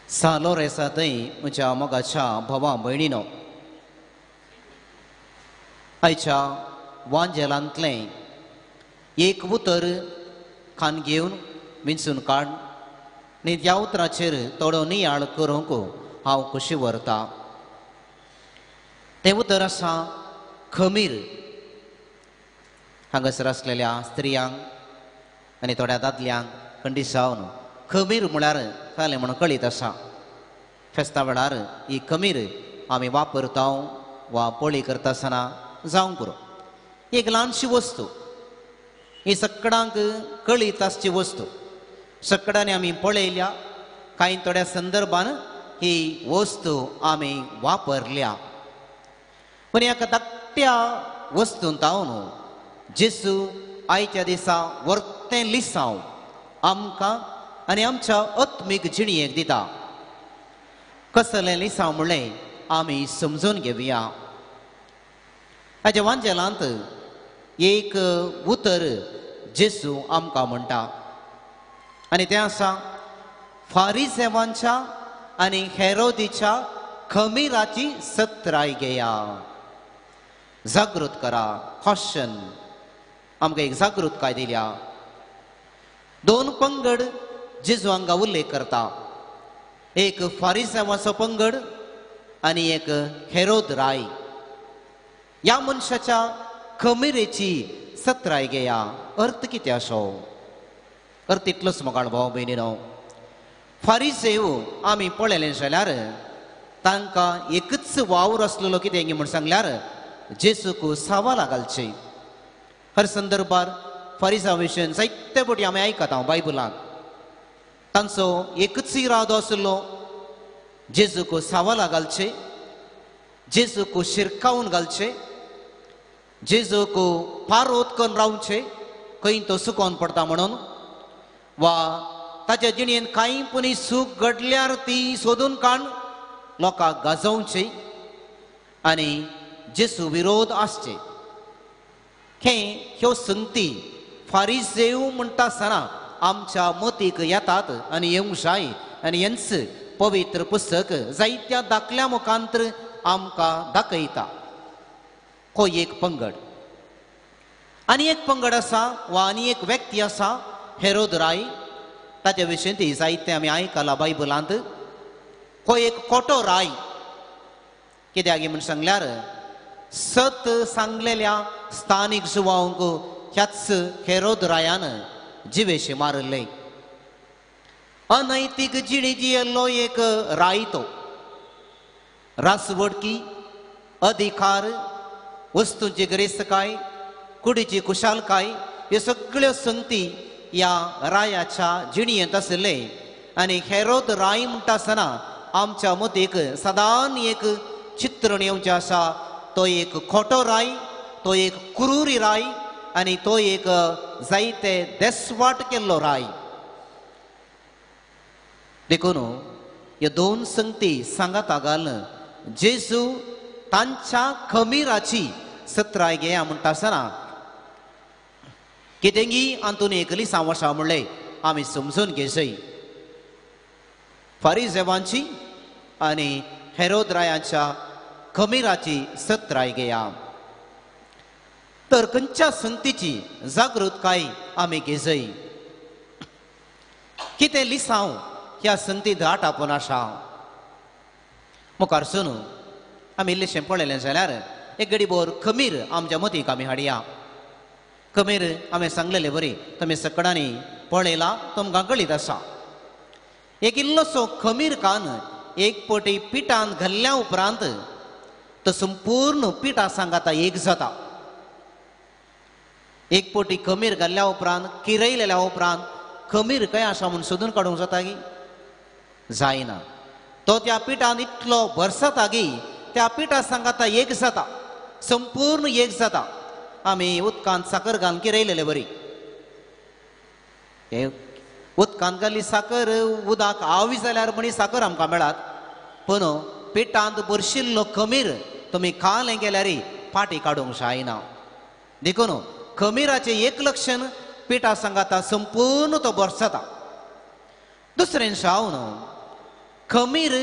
सालो रेसा थंय म्हज्या मोगाच्या भावा भयणीनो, आयच्या वांजेलांतलें एक उतर खान घेवन विंचून काड आनी त्या उतराचेर थोडो नियाळ करूंक हांव कशी व्हरता. तें उतर आसा खमीर. हांगासर आसलेल्या स्त्रियांक आनी थोड्या दादल्यांक खंडिसावन खमीर म्हळ्यार जालें म्हणून कळीत आसा. फेस्ता वेळार ही खमीर आमी वापरता वा पोळी करता आसतना जावंक पुरो. एक ल्हानशी वस्तू, ही सगळ्यांक कळीत आसची वस्तू. सगळ्यांनी आमी पळयल्या, कांय थोड्या संदर्भान ही वस्तू आमी वापरल्या. पूण एका धाकट्या वस्तूंत हांव जेसू आयच्या दिसा वर्तें लिसांव आमकां आनी आमच्या आत्मीक जिणयेक दिता. कसलें लिसांव म्हणलें आमी समजून घेवया. हाच्या वांजेलांत एक उतर जेसू आमकां म्हणटा आनी तें आसा फारिसेवांच्या आनी हेरोदीच्या खमीराची सत्राय घेया. जागृत करा. कॉशन आमकां एक जागृतकाय दिल्या. दोन पंगड जेजू हांगा उल्लेख करता. एक फारिसेवाचो पंगड आनी एक हेरोद राय. ह्या मनशाच्या खमीरेची सत्राय घेया. अर्थ कितें आसो? अर्थ इतलोच मोगाळ भाव भयणीनो. फारिसेव आमी पळयलें जाल्यार तांकां एकच वावर आसलेलो कितें म्हूण सांगल्यार जेसूक सावाला घालचें. हर संदर्भार फारिसां विशयी जायते फावटी आमी आयकता बायबलांत. तांचो एकच इरादो आसलो जेजूक सावाला घालचें, जेजूक शिरकावन घालचें, जेजूक पार ओतकन रावचें खंय तो सुकोवन पडटा म्हणून, वा ताच्या जिणेन कांय पुनी सूख घडल्यार ती सोदून काडून लोकांक गाजोवची आनी जेसू विरोध आसचे. ह्यो संगती फारिसेव म्हणटा आसतना आमच्या मतीक येतात आनी येवंक जाय. आनी हेंच पवित्र पुस्तक जायत्या दाखल्या मुखांतर आमकां दाखयता. हो एक पंगड. आनी एक पंगड आसा वा आनी एक व्यक्ती आसा हेरोद राय. ताच्या विशयी ती जायते आमी आयकलां बायबलांत. हो एक खोटो राय. कित्याक म्हूण सांगल्यार सत सांगलेल्या स्थानीक जुवांक ह्याच हेरोद रायान जिवेशी मारले. अनैतीक जिणी जियेल्लो एक राय तो. रासवडकी, अधिकार, वस्तूंची गिरेस्तकाय, कुडीची कुशालकाय, ह्यो सगळ्यो संगती ह्या रायाच्या जिणयेंत आसले. आनी हेरोद राय म्हणटा आसतना आमच्या मतीक सदां एक चित्रण येवचें आसा. तो एक खोटो राय, तो एक क्रूरी राय आनी तो एक जायते देसवाट केल्लो राय. देखून ह्यो दोन संगती सांगाता घालन जेजू तांच्या खमीराची सत्राय घेया म्हणटा आसतना कितेंगी हातून एक लिसांव आसा म्हणलें आमी समजून घेवचें. फारिसेवांची आनी हेरोद रायाच्या खमीराची सत्राय घेया. तर खंयच्या संगतीची जागृतकाय आमी घेजय. कितें लिसांव ह्या संगतींत आटापून आसा. मुखारसून आमी इल्लेशें पळयलें जाल्यार एक गडीभर खमीर आमच्या मतीक आमी हाडया. खमीर आमी सांगलेलें बरी, तुमी सगळ्यांनी पळयलां, तुमकां कळीत आसा. एक इल्लोसो खमीर कान एक पटी पिठांत घाल्ल्या उपरांत तो संपूर्ण पिठा सांगाता एक जाता. एक पटी खमीर घाल्ल्या उपरांत, किरयलेल्या उपरांत खमीर खंय आसा म्हूण सोदून काडूंक जाता गी? जायना. तो त्या पिठांत इतलो भरसता गी त्या पिठा सांगाता एक जाता, संपूर्ण एक जाता. आमी उदकांत साकर घालून किरयलेलें बरी. उदकांत घाल्ली साकर उदक आवी जाल्यार म्हणी साकर आमकां मेळात. पूण पिठांत भरशिल्लो खमीर तुमी खालें गेल्यार फाटी काडूंक जायना. देखून खमीराचें एक लक्षण पिठा सांगाता संपूर्ण तो भरसता. दुसरें जावन खमीर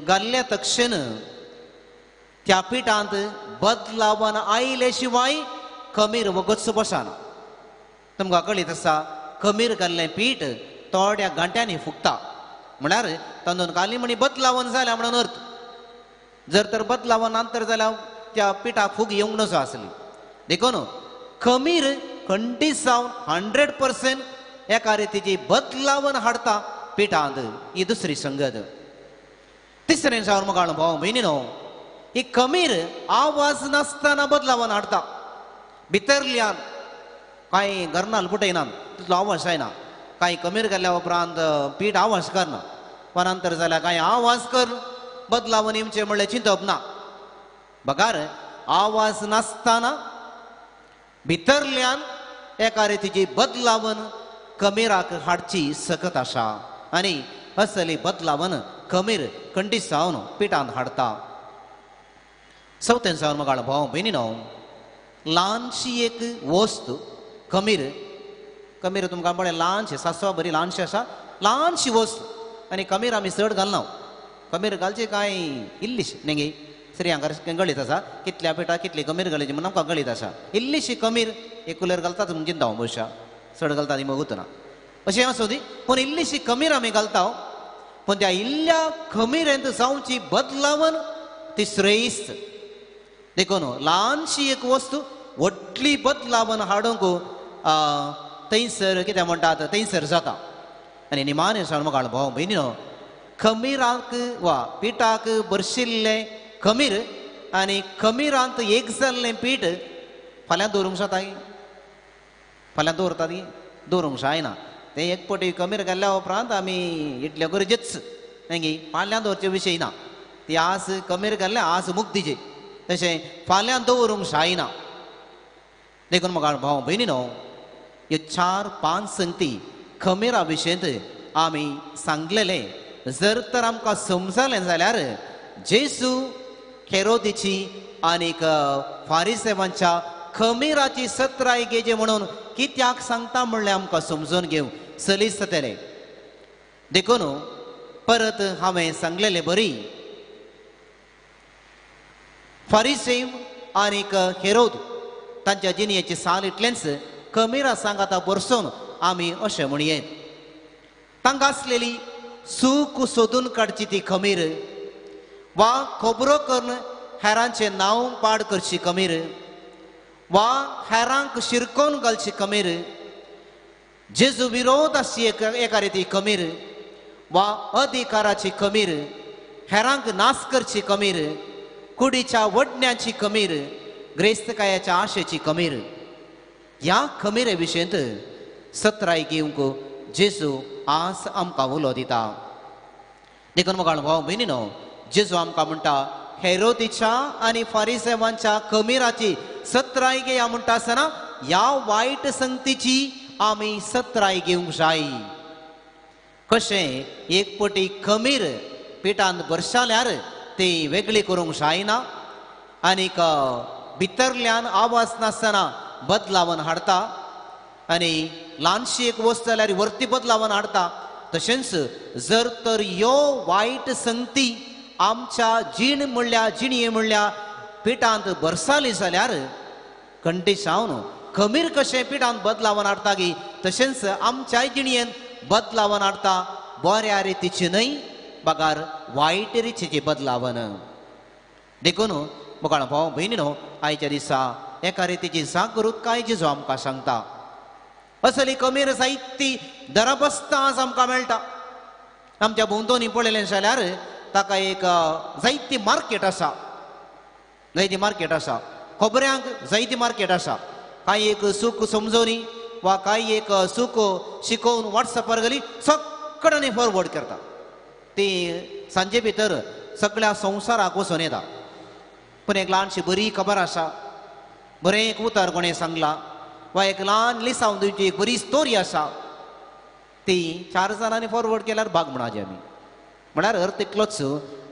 घाल्ल्या तक्षण त्या पिठांत बदलावन आयले शिवाय खमीर वगतच बसना. तुमकां कळीत आसा खमीर घाल्लें पीठ थोड्या घंट्यांनी फुगता. म्हळ्यार तांदूळ घाली म्हणी बदलावन जाल्या म्हणून अर्थ. जर तर बदलावन नंतर जाल्यार त्या पिठाक फूग येवंक नसो आसली. देखून खमीर खंडीत जावन 100% एका रितीची बदलावन हाडता पिठांत. ही दुसरी संगत. तिसरें जावन म्हाका अणभव भयणीनो, ही खमीर आवाज नासतना बदलावन हाडता. भितरल्यान कांय गर्नाल फुटयनात तितलो आवाज जायना. कांय खमीर घाल्ल्या उपरांत पीठ आवाज करना. पण नंतर जाल्यार कांय आवाज कर बदलावन येवचें म्हणल्यार चिंतप ना. बगार आवाज नासतना भितरल्यान एका रितीची बदलावन खमीराक हाडची सकत आसा. आनी असली बदलावन खमीर खंडीत जावन पिठांत हाडता. चवथें जावन म्हाका भाव भयणीनो, ल्हानशी एक वस्त खमीर. खमीर तुमकां पळय ल्हानशें सासवा बरी ल्हानशी आसा, ल्हानशी वस्त. आनी खमीर आमी चड घालना. खमीर घालची कांय इल्लीशी न्ही स्त्रियांक गळीत आसा. कितल्या पिठाक कितली खमीर घालची म्हणून आमकां गळीत आसा. इल्लीशी खमीर एक कुलेर घालतात म्हणून चिंता हांव बशा. चड घालता ती मगूत ना अशें आसूं दी. पूण इल्लीशी खमीर आमी घालता. पूण त्या इल्ल्या खमीरेंत जावची बदलावन ती श्रेयस्त. देखून ल्हानशी एक वस्तू व्हडली बदलावन हाडूंक थंयसर कितें म्हणटात थंयसर जाता. आनी निमाणे सावन म्हाका भाव भयणीनो, खमीराक वा पिठाक बरशिल्लें खमीर आनी खमीरांत एक जाल्लें पीठ फाल्यां दवरूंक जाता. फाल्यां दवरतात दवरूंक जायना. तें एक पटी खमीर घाल्ल्या उपरांत आमी इतले गरजेच न्ही फाल्यां दवरचे विशय ना. ती आस खमीर घाल्ल्या आस मुक्तीची. तशें फाल्यां दवरूंक जायना. देखून म्हाका भाव भयणीनो, ह्यो 4-5 संगती खमीरा विशयंत आमी सांगलेले. जर तर आमकां समजलें जाल्यार जेजू हेरोदीची आनीक फारिसेवांच्या खमीराची सत्राय घेजे म्हणून कित्याक सांगता म्हणल्यार आमकां समजून घेवंक सलीस जातलें. देखून परत हांवें सांगलेलें बरी. फारिसेव आनीक हेरोद तांच्या जिणयेची साल इतलेंच खमीरा सांगाता बरसून आमी अशें म्हणयेत. तांकां आसलेली सूख सोदून काडची ती खमीर, वा खबरो करून हेरांचें नांव पाड करची खमीर, वा हेरांक शिरकोवन घालची खमीर, जेजू विरोध आसची एका रिती खमीर, वा अधिकाराची खमीर, हेरांक नास करची खमीर, कुडीच्या वडण्याची खमीर, ग्रेस्तकायाच्या आशेची खमीर. ह्या खमीरे विशयंत सत्राय घेवंक जेजू आज आमकां उलो दिता. देखून म्हाका भाव भयणीनो, जेजू आमकां म्हणटा हेरोदीच्या आनी फारिसेवांच्या खमीराची सत्राय घेया म्हणटा आसतना ह्या वायट संगतीची आमी सत्राय घेवंक जाय. कशें एक पटी खमीर पिठांत बरशाल्यार ती वेगळी करूंक जायना. आनीक भितरल्यान आवाज नासतना बदलावन हाडता. आनी ल्हानशी एक वस्त जाल्यार वर्ती बदलावन हाडता. तशेंच जर तर ह्यो वायट संगती आमच्या जीण म्हणल्या जिणये म्हणल्या पिठांत बरसाली जाल्यार खंडीत जावन खमीर कशें पिठांत बदलावन हाडटा गी तशेंच आमच्या जिणयेन बदलावन हाडता. बऱ्या रितीची न्हय, बगार वायट रितीची बदलावन. देखून म्हाका भाव भयणीनो, आयच्या दिसा एका रितीची जागृताय जेजू आमकां सांगता. असली खमीर जायती दरबस्तां आज आमकां मेळटा. आमच्या भोंवतणी पळयलें जाल्यार ताका एक जायती मार्केट आसा. जायती मार्केट आसा. खबऱ्यांक जायती मार्केट आसा. कांय एक सूख समजोनी वा कांय एक सूख शिकोवन वॉट्सॅपार घाली सगळ्यांनी फॉरवर्ड करता. ती सांजे भितर सगळ्या संवसाराक वचून येता. पूण एक ल्हानशी बरी खबर आसा, बरें एक उतर कोणें सांगला, वा एक ल्हान लिसांव दिवची एक बरी स्टोरी आसा, ती 4 जाणांनी फॉरवर्ड केल्यार भाग म्हणाजे आमी. म्हळ्यार अर्थ इतलोच,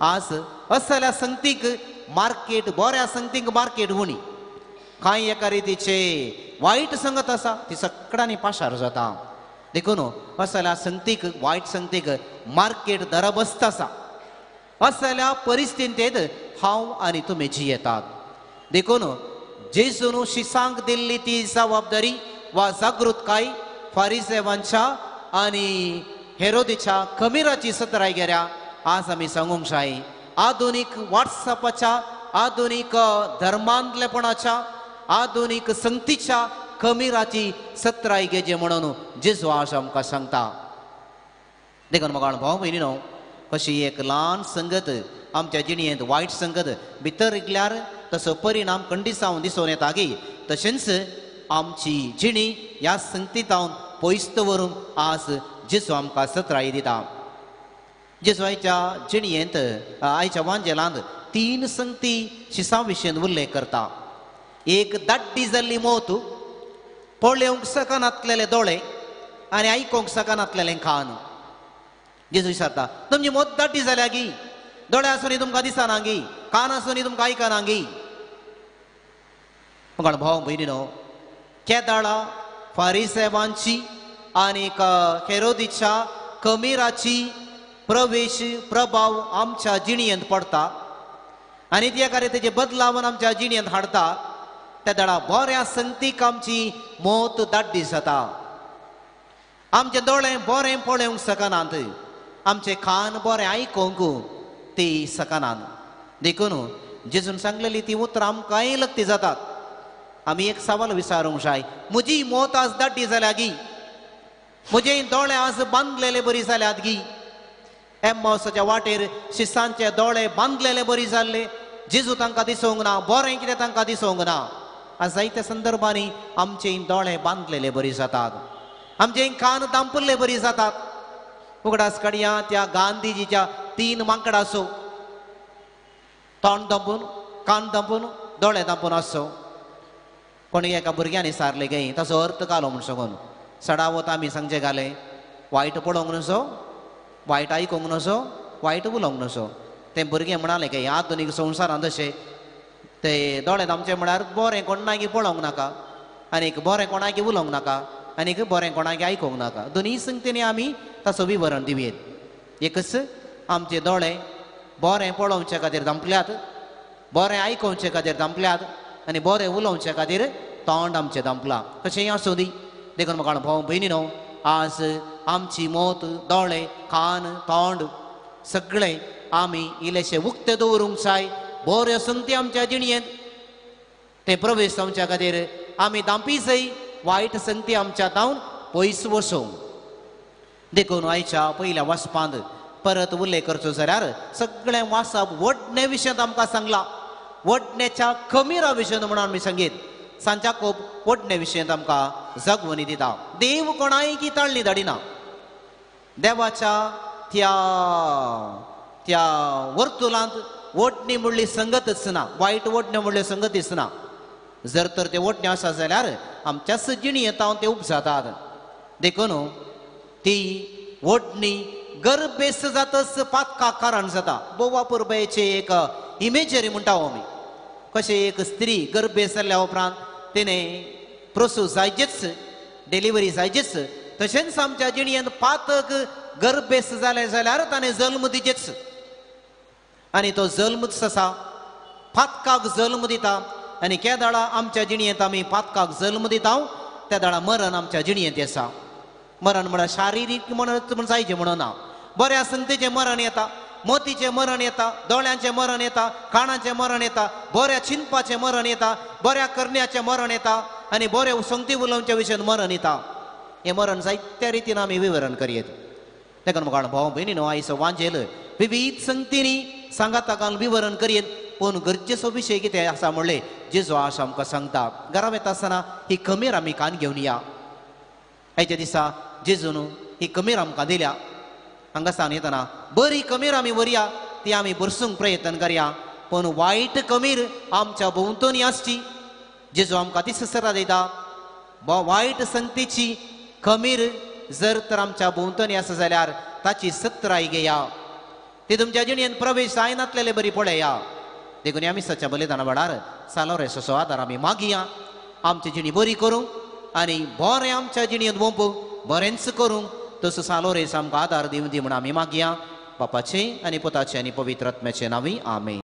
आज असल्या संगतीक मार्केट, बऱ्या संगतीक मार्केट उणी. कांय एका रितीचे वायट संगत आसा ती सगळ्यांनी पाशार जाता. देखून असल्या संगतीक, वायट संगतीक मार्केट दरबस्त आसा. असल्या परिस्थितीत हांव आनी तुमी जियेतात देखून जेजून शिसांक दिल्ली ती जबाबदारी वा जागृतकाय फारिसेवांच्या आनी हेरोदेच्या खमीराची सतराय गेल्या आज आमी सांगूंक जाय आधुनीक व्हॉट्सअपाच्या आधुनीक धर्मांतलेपणाच्या आधुनीक संगतीच्या खमीराची सतराय घेजे म्हणून जेजू आज आमकां सांगता देखून म्हाका भाव भयणीनो कशी एक ल्हान संगत आमच्या जिणेंत वायट संगत भितर इकल्यार तसो परिणाम खंडीत दिसून येता गी तशेंच आमची जिणी ह्या संगतींतावन पयस व्हरून आज जेजू आमकां सतराय दिता जेजू आयच्या जिणयेंत आयच्या वांजेलांत 3 संगती शिसां विशयेन उल्लेख करता एक दाड्डी जाल्ली मोत पळोवंक सकनातलेले दोळे आनी आयकोंक सकनातलेलें कान जेजू विचारता तुमची मोत दाड्डी जाल्या गी दोळे आसून तुमकां दिसना गी कान आसून तुमकां आयकना गी म्हाका भाव भयणीनो केदाळा फारिसेवांची आनीक हेरोदीच्या खमीराची प्रवेश प्रभाव आमच्या जिणयेंत पडटा आनी त्या खातीर तेजे बदलावन आमच्या जिणयेंत हाडटा त्या दाडा बऱ्या संगतीक आमची मोत दाड्डी जाता आमचे दोळे बरें पळोवंक सकनात आमचे कान बरें आयकोंक ती सकनात देखून जेजून सांगलेली ती उतरां आमकांय लक्ती जातात आमी एक सवाल विचारूंक जाय म्हजी मोत आज दाड्डी जाल्या गी म्हजे दोळे आज बांदलेले बरी जाल्यात गी एम्मावसाच्या वाटेर शिसांचे दोळे बांदलेले बरी जाल्ले जेजू तांकां दिसूंक ना बरें कितें तांकां दिसूंक ना आज जायत्या संदर्भांनी आमचे दोळे बांदलेले बरी जातात आमचे कान दांपल्ले बरी जातात उगडास काडया त्या गांधीजीच्या 3 मांकडां आसो तोंड दांपून कान दांपून दोळे दांपून आसो कोणी एका भुरग्यांनी सारले गे ताचो अर्थ कालो म्हूण सांगून सडावत आमी सांगचे घाले वायट पळोवंक नसो वायट आयकूंक नसो वायट उलोवंक नसो तें भुरगें म्हणालें की आधुनीक संवसारांत अशें ते दोळे दामचे म्हळ्यार बरें कोणाकी पळोवंक नाका आनीक बरें कोणाकी उलोवंक नाका आनीक बरें कोणाकी आयकूंक नाका दोनी संगतींनी आमी ताचो विवरण दिवेत एकच आमचे दोळे बरें पळोवचे खातीर दांपल्यात बरें आयकोवचे खातीर दांपल्यात आनी बरें उलोवचे खातीर तोंड आमचें दांपलां कशेंय आसूं दी देखून म्हाका भाव भयणीनो आज आमची मोत दोळे कान तोंड सगळें आमी इल्लेशें उक्तें दवरूंक जाय बऱ्यो संगती आमच्या जिणयेंत ते प्रवेश आमच्या खातीर आमी दांपी जाय वायट संगती आमच्या तावन पयस वचोंक देखून आयच्या पयल्या वाचपांत परत उल्लेख करचो जाल्यार सगळें वाचप वडणे विशयांत आमकां सांगलां वडण्याच्या खमीरा विशयांत म्हणून आमी सांगीत सांच्या खूब वडणे विशयांत आमकां जगवणी दिता देव कोणायकी ताळणी धाडिना देवाच्या त्या वर्तुलांत वडणी म्हणली संगतच ना वायट वडण्यो म्हणल्यो संगतीच ना जर तर ते वडण्यो आसा जाल्यार आमच्याच जिणयेंत ते उपजातात देखून ती वडणी गर्भेस जातच पातका कारण जाता बोवा पुरबेचे एक इमेजरी म्हणटा आमी कशें एक स्त्री गर्भेस जाल्ल्या उपरांत तिणें प्रसूव जायचेच डिलिव्हरी जायचीच तशेंच आमच्या जिणयेंत पातक गर्भेस जालें जाल्यार ताणें जल्म दिचेच आनी तो जल्मच आसा पातकाक जल्म दिता आनी केदाळा आमच्या जिणयेंत आमी पातकाक जल्म दिता त्या दाडा मरण आमच्या जिणयेंत आसा मरण म्हळ्यार शारिरीक म्हण जायचें म्हणून ना बऱ्या संगतीचें मरण येता मोतीचें मरण येता दोळ्यांचें मरण येता कानाचें मरण येता बऱ्या चिंतपाचें मरण येता बऱ्या करण्याचें मरण येता आनी बऱ्या संगती उलोवच्या विशयान मरण येता हें मरण जायत्या रितीन आमी विवरण करयेत देखून म्हाका भाव भयणीनो आयज वांजेल विविध संगतींनी सांगाताकान विवरण करयेत पूण गरजेचो विशय कितें आसा म्हणलें जेजू आज आमकां सांगता घरा वयता आसतना ही खमीर आमी कान घेवन या आयच्या दिसा जेजून ही खमीर आमकां दिल्या हांगा सांग येतना बरी खमीर आमी व्हरया ती आमी भरसूंक प्रयत्न करया पूण वायट खमीर आमच्या भोंवतणी आसची जेजू आमकां ती ससरा दिता वायट संगतीची खमीर जर तर आमच्या भोंवतणी आसा जाल्यार ताची सत्राय घेया ती तुमच्या जिणयेंत प्रवेश जायनातलेले बरी पळया देखून आमी सच्या बलिदाना वेळार सालोरेचो आदार आमी मागया आमची जिणी बरी करूंक आनी बरें आमच्या जिणयेंत वोंपूंक बरेंच करूंक तसो सालोरेस आमकां आदार दिवन दी म्हण आमी मागया बापाचे आणि पुताचे आणि पवित्र आत्म्याचे नावी आमेन.